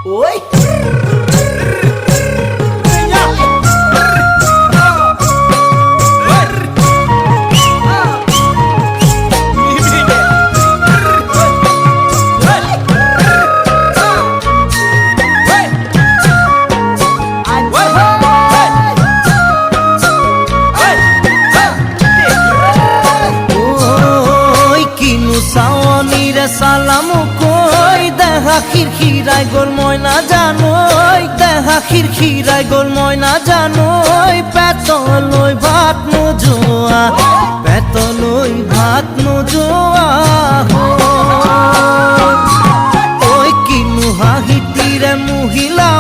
ওই সালাম কই দেখা খিরখিরাই গোল ময়না জানোই দেখা খিরখিরাই গোল ময়না জানোই পেতলই ভাত নোজোয়া পেতলই ভাত নোজোয়া ওই কিনু হাহিতিরে মহিলা